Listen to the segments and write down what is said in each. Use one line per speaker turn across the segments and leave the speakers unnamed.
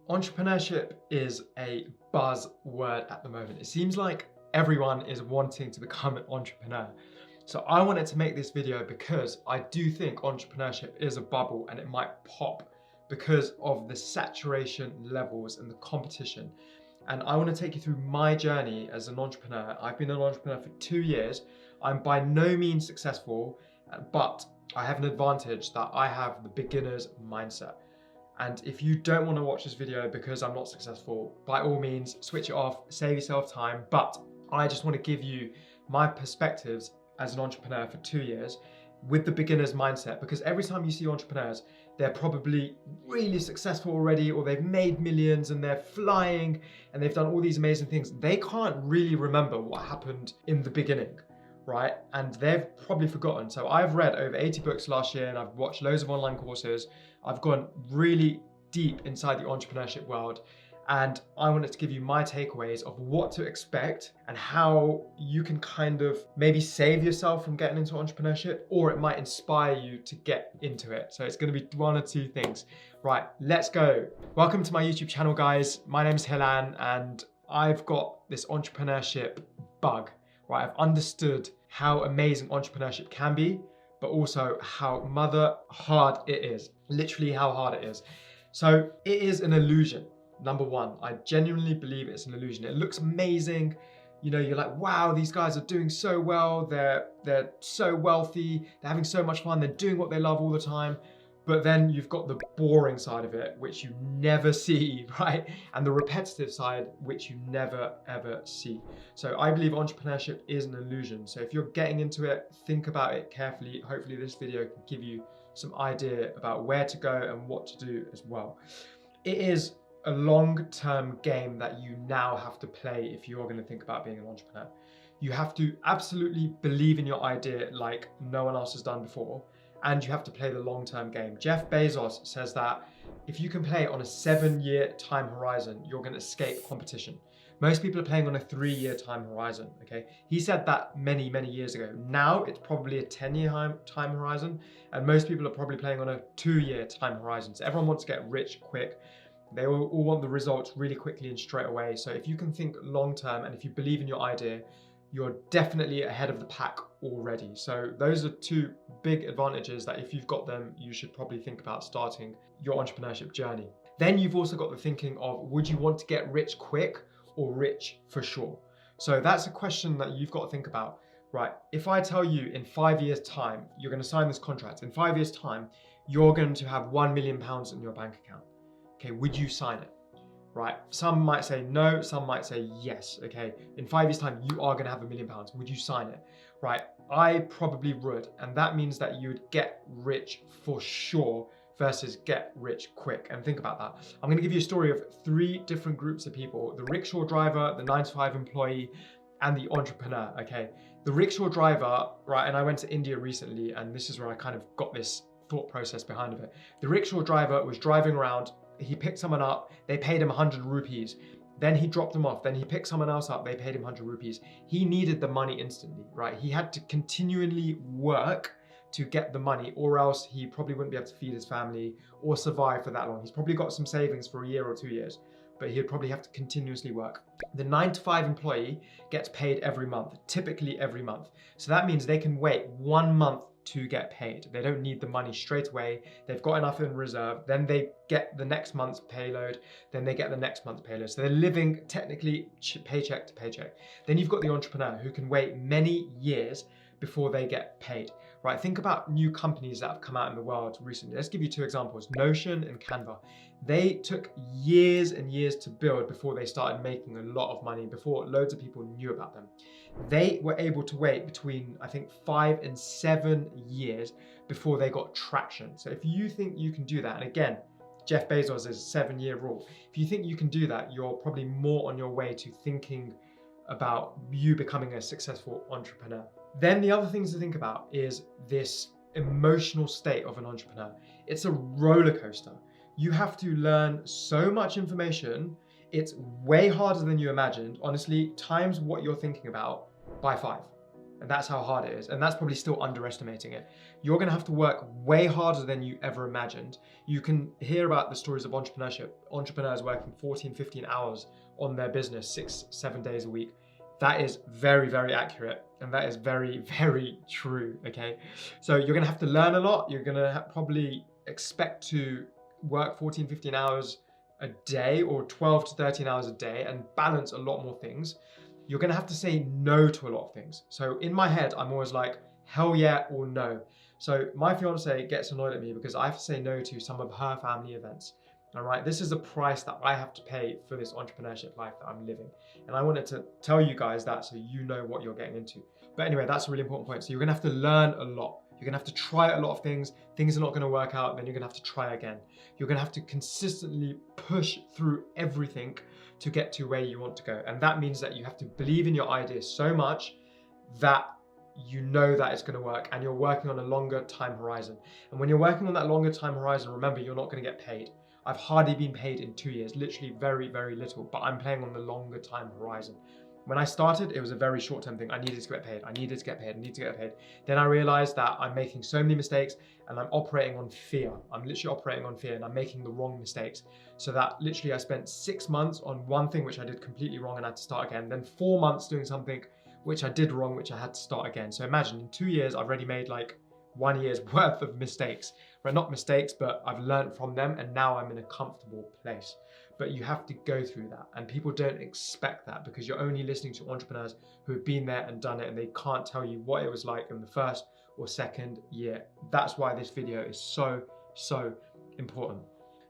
Entrepreneurship is a buzzword at the moment. It seems like everyone is wanting to become an entrepreneur. So I wanted to make this video because I do think entrepreneurship is a bubble and it might pop because of the saturation levels and the competition. And I want to take you through my journey as an entrepreneur. I've been an entrepreneur for 2 years. I'm by no means successful, but I have an advantage that I have the beginner's mindset. And if you don't want to watch this video because I'm not successful, by all means, switch it off, save yourself time. But I just want to give you my perspectives as an entrepreneur for 2 years with the beginner's mindset, because every time you see entrepreneurs, they're probably really successful already, or they've made millions and they're flying and they've done all these amazing things. They can't really remember what happened in the beginning, right? And they've probably forgotten. So I've read over 80 books last year and I've watched loads of online courses. I've gone really deep inside the entrepreneurship world, and I wanted to give you my takeaways of what to expect and how you can kind of maybe save yourself from getting into entrepreneurship, or it might inspire you to get into it. So it's going to be one or two things. Right, let's go. Welcome to my YouTube channel, guys. My name is Hilan and I've got this entrepreneurship bug, right? I've understood how amazing entrepreneurship can be, but also how mother hard it is. Literally how hard it is. So it is an illusion. Number one, I genuinely believe it's an illusion. It looks amazing. You know, you're like, wow, these guys are doing so well. They're so wealthy. They're having so much fun. They're doing what they love all the time. But then you've got the boring side of it, which you never see, right? And the repetitive side, which you never, ever see. So I believe entrepreneurship is an illusion. So if you're getting into it, think about it carefully. Hopefully this video can give you some idea about where to go and what to do as well. It is a long-term game that you now have to play if you're going to think about being an entrepreneur. You have to absolutely believe in your idea like no one else has done before, and you have to play the long-term game. Jeff Bezos says that if you can play on a 7-year time horizon, you're going to escape competition. Most people are playing on a 3-year time horizon, okay? He said that many, many years ago. Now it's probably a 10-year time horizon, and most people are probably playing on a 2-year time horizon. So everyone wants to get rich quick. They all want the results really quickly and straight away. So if you can think long-term and if you believe in your idea, you're definitely ahead of the pack already. So those are two big advantages that if you've got them, you should probably think about starting your entrepreneurship journey. Then you've also got the thinking of, would you want to get rich quick or rich for sure? So that's a question that you've got to think about, right? If I tell you in 5 years' time, you're going to sign this contract, in 5 years' time, you're going to have £1 million in your bank account. Okay, would you sign it? Right? Some might say no, some might say yes. Okay, in 5 years' time, you are going to have £1 million. Would you sign it? Right? I probably would, and that means that you would get rich for sure versus get rich quick. And think about that. I'm going to give you a story of 3 different groups of people: the rickshaw driver, the 9-to-5 employee, and the entrepreneur. Okay, the rickshaw driver, right? And I went to India recently, and this is where I kind of got this thought process behind it. The rickshaw driver was driving around. He picked someone up, they paid him 100 rupees. Then he dropped them off, then he picked someone else up, they paid him 100 rupees. He needed the money instantly, right? He had to continually work to get the money, or else he probably wouldn't be able to feed his family or survive for that long. He's probably got some savings for a year or 2 years, but he'd probably have to continuously work. The 9-to-5 employee gets paid every month, typically every month. So that means they can wait 1 month to get paid. They don't need the money straight away. They've got enough in reserve. Then they get the next month's payload. Then they get the next month's payload. So they're living technically paycheck to paycheck. Then you've got the entrepreneur who can wait many years before they get paid, right? Think about new companies that have come out in the world recently. Let's give you 2 examples, Notion and Canva. They took years and years to build before they started making a lot of money, before loads of people knew about them. They were able to wait between, I think, 5 and 7 years before they got traction. So if you think you can do that, and again, Jeff Bezos' 7-year rule, if you think you can do that, you're probably more on your way to thinking about you becoming a successful entrepreneur. Then the other things to think about is this emotional state of an entrepreneur. It's a roller coaster. You have to learn so much information. It's way harder than you imagined. Honestly, times what you're thinking about by 5. And that's how hard it is. And that's probably still underestimating it. You're going to have to work way harder than you ever imagined. You can hear about the stories of entrepreneurship, entrepreneurs working 14, 15 hours on their business, 6, 7 days a week. That is very, very accurate. And that is very, very true, okay? So you're gonna have to learn a lot. You're gonna probably expect to work 14, 15 hours a day or 12 to 13 hours a day and balance a lot more things. You're gonna have to say no to a lot of things. So in my head, I'm always like, hell yeah or no. So my fiance gets annoyed at me because I have to say no to some of her family events. All right, this is a price that I have to pay for this entrepreneurship life that I'm living. And I wanted to tell you guys that so you know what you're getting into. But anyway, that's a really important point. So you're gonna have to learn a lot. You're gonna have to try a lot of things. Things are not gonna work out, then you're gonna have to try again. You're gonna have to consistently push through everything to get to where you want to go. And that means that you have to believe in your idea so much that you know that it's going to work, and you're working on a longer time horizon. And when you're working on that longer time horizon, remember, you're not going to get paid. I've hardly been paid in 2 years, literally very, very little, but I'm playing on the longer time horizon. When I started, it was a very short-term thing. I needed to get paid. I needed to get paid. I need to get paid. Then I realized that I'm making so many mistakes and I'm operating on fear. I'm literally operating on fear and I'm making the wrong mistakes. So that literally I spent 6 months on one thing which I did completely wrong and I had to start again. Then 4 months doing something which I did wrong, which I had to start again. So imagine in 2 years, I've already made like 1 year's worth of mistakes. Right, not mistakes, but I've learned from them and now I'm in a comfortable place. But you have to go through that, and people don't expect that because you're only listening to entrepreneurs who have been there and done it, and they can't tell you what it was like in the first or second year. That's why this video is so important.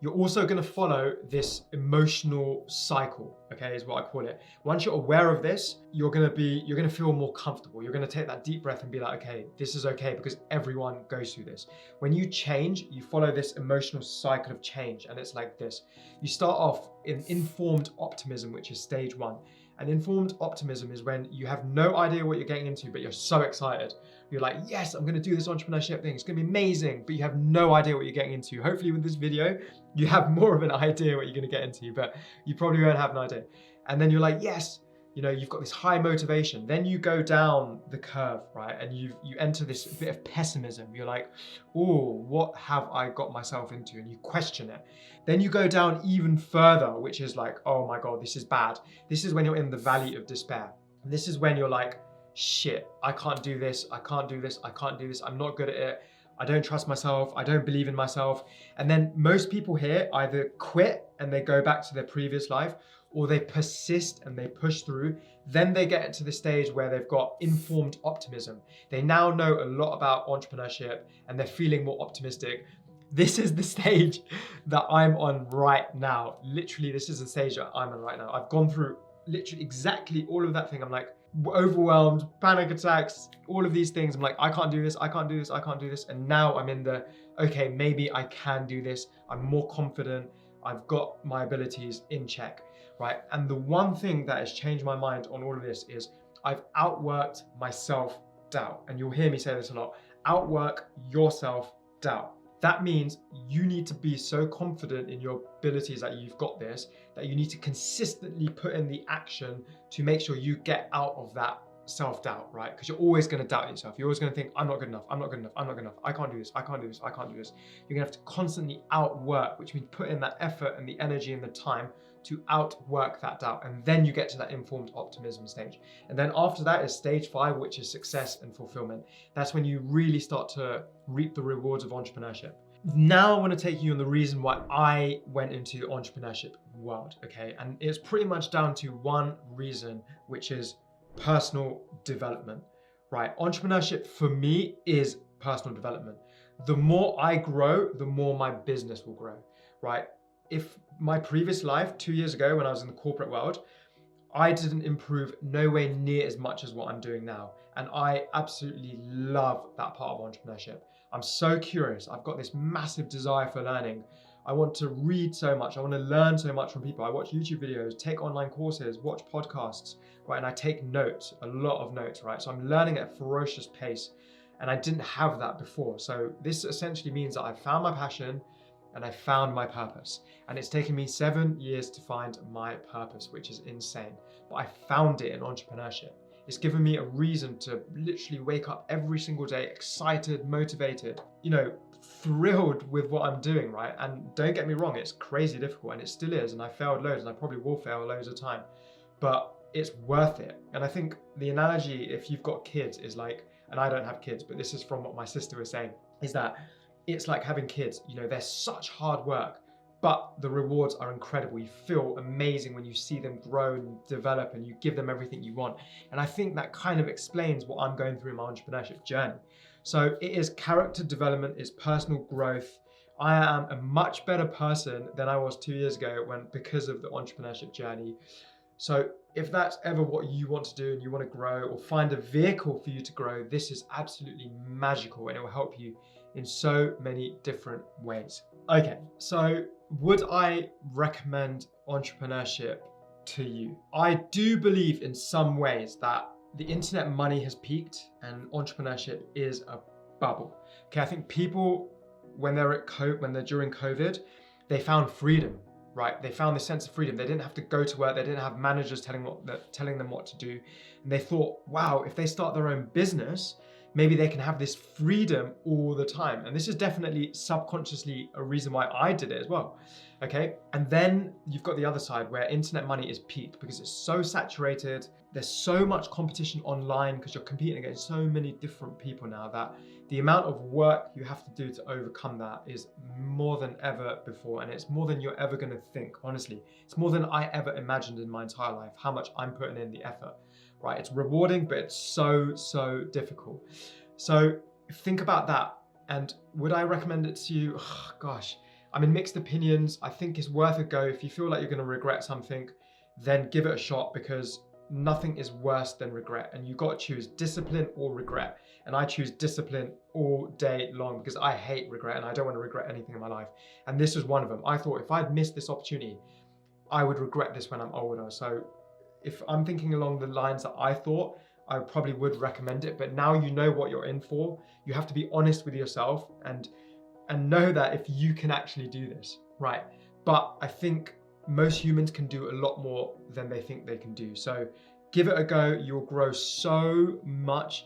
You're also going to follow this emotional cycle, okay, is what I call it. Once you're aware of this, you're going to feel more comfortable. You're going to take that deep breath and be like, okay, this is okay, because everyone goes through this. When you change, you follow this emotional cycle of change, and it's like this. You start off in informed optimism, which is stage 1. And informed optimism is when you have no idea what you're getting into, but you're so excited. You're like, yes, I'm going to do this entrepreneurship thing. It's going to be amazing, but you have no idea what you're getting into. Hopefully with this video, you have more of an idea what you're going to get into, but you probably won't have an idea. And then you're like, yes, you know, you've got this high motivation. Then you go down the curve, right? And you enter this bit of pessimism. You're like, oh, what have I got myself into? And you question it. Then you go down even further, which is like, oh my God, this is bad. This is when you're in the valley of despair. And this is when you're like, shit, I can't do this. I can't do this. I can't do this. I'm not good at it. I don't trust myself. I don't believe in myself. And then most people here either quit and they go back to their previous life, or they persist and they push through. Then they get to the stage where they've got informed optimism. They now know a lot about entrepreneurship and they're feeling more optimistic. This is the stage that I'm on right now. Literally, this is the stage that I'm on right now. I've gone through literally exactly all of that thing. I'm like overwhelmed, panic attacks, all of these things. I'm like, I can't do this, I can't do this, I can't do this. And now I'm in the, okay, maybe I can do this. I'm more confident. I've got my abilities in check. Right? And the one thing that has changed my mind on all of this is I've outworked my self-doubt. And you'll hear me say this a lot, outwork your self-doubt. That means you need to be so confident in your abilities that you've got this, that you need to consistently put in the action to make sure you get out of that self-doubt, right? Because you're always going to doubt yourself. You're always going to think, I'm not good enough, I'm not good enough, I'm not good enough, I can't do this, I can't do this, I can't do this. You're going to have to constantly outwork, which means put in that effort and the energy and the time to outwork that doubt. And then you get to that informed optimism stage. And then after that is stage 5, which is success and fulfillment. That's when you really start to reap the rewards of entrepreneurship. Now I want to take you on the reason why I went into the entrepreneurship world, okay? And it's pretty much down to one reason, which is personal development, right? Entrepreneurship for me is personal development. The more I grow, the more my business will grow, right? If my previous life 2 years ago when I was in the corporate world, I didn't improve nowhere near as much as what I'm doing now. And I absolutely love that part of entrepreneurship. I'm so curious. I've got this massive desire for learning. I want to read so much. I want to learn so much from people. I watch YouTube videos, take online courses, watch podcasts, right? And I take notes, a lot of notes, right? So I'm learning at a ferocious pace. And I didn't have that before. So this essentially means that I found my passion and I found my purpose. And it's taken me 7 years to find my purpose, which is insane. But I found it in entrepreneurship. It's given me a reason to literally wake up every single day excited, motivated, you know, thrilled with what I'm doing, right? And don't get me wrong, it's crazy difficult, and it still is, and I failed loads, and I probably will fail loads of time, but it's worth it. And I think the analogy, if you've got kids, is like, and I don't have kids, but this is from what my sister was saying, is that it's like having kids. You know, they're such hard work, but the rewards are incredible. You feel amazing when you see them grow and develop, and you give them everything you want. And I think that kind of explains what I'm going through in my entrepreneurship journey. So it is character development, it's personal growth. I am a much better person than I was 2 years ago because of the entrepreneurship journey. So if that's ever what you want to do and you want to grow or find a vehicle for you to grow, this is absolutely magical, and it will help you in so many different ways. Okay, so would I recommend entrepreneurship to you? I do believe in some ways that the internet money has peaked and entrepreneurship is a bubble. Okay, I think people, when they're during COVID, they found freedom, right? They found this sense of freedom. They didn't have to go to work. They didn't have managers telling them what to do. And they thought, wow, if they start their own business, maybe they can have this freedom all the time. And this is definitely subconsciously a reason why I did it as well. Okay. And then you've got the other side where internet money is peaked because it's so saturated. There's so much competition online because you're competing against so many different people now that the amount of work you have to do to overcome that is more than ever before. And it's more than you're ever going to think, honestly. It's more than I ever imagined in my entire life, how much I'm putting in the effort, right? It's rewarding, but it's so difficult. So think about that. And would I recommend it to you? Oh, gosh, I'm in mixed opinions. I think it's worth a go. If you feel like you're going to regret something, then give it a shot, because nothing is worse than regret. And you got to choose discipline or regret. And I choose discipline all day long because I hate regret and I don't want to regret anything in my life. And this was one of them. I thought if I'd missed this opportunity, I would regret this when I'm older. So if I'm thinking along the lines that I thought, I probably would recommend it. But now you know what you're in for. You have to be honest with yourself and know that if you can actually do this, right? But I think most humans can do a lot more than they think they can do. So give it a go. You'll grow so much.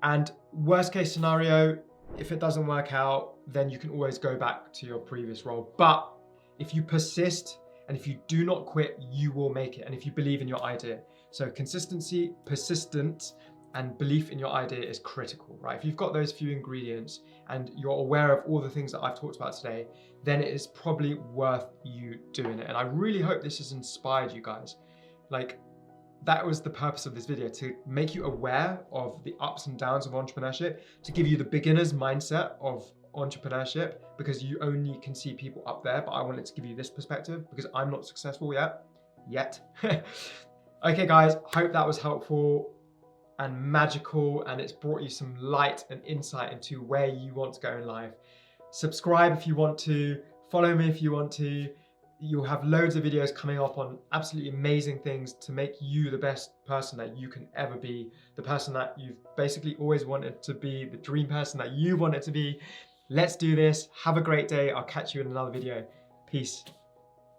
And worst case scenario, if it doesn't work out, then you can always go back to your previous role. But if you persist and if you do not quit, you will make it. And if you believe in your idea. So consistency, persistence, and belief in your idea is critical, right? If you've got those few ingredients and you're aware of all the things that I've talked about today, then it is probably worth you doing it. And I really hope this has inspired you guys. Like, that was the purpose of this video, to make you aware of the ups and downs of entrepreneurship, to give you the beginner's mindset of entrepreneurship, because you only can see people up there, but I wanted to give you this perspective because I'm not successful yet. Okay guys, hope that was helpful and magical, and it's brought you some light and insight into where you want to go in life. Subscribe if you want to, follow me if you want to. You'll have loads of videos coming up on absolutely amazing things to make you the best person that you can ever be, the person that you've basically always wanted to be, the dream person that you wanted to be. Let's do this. Have a great day. I'll catch you in another video. Peace.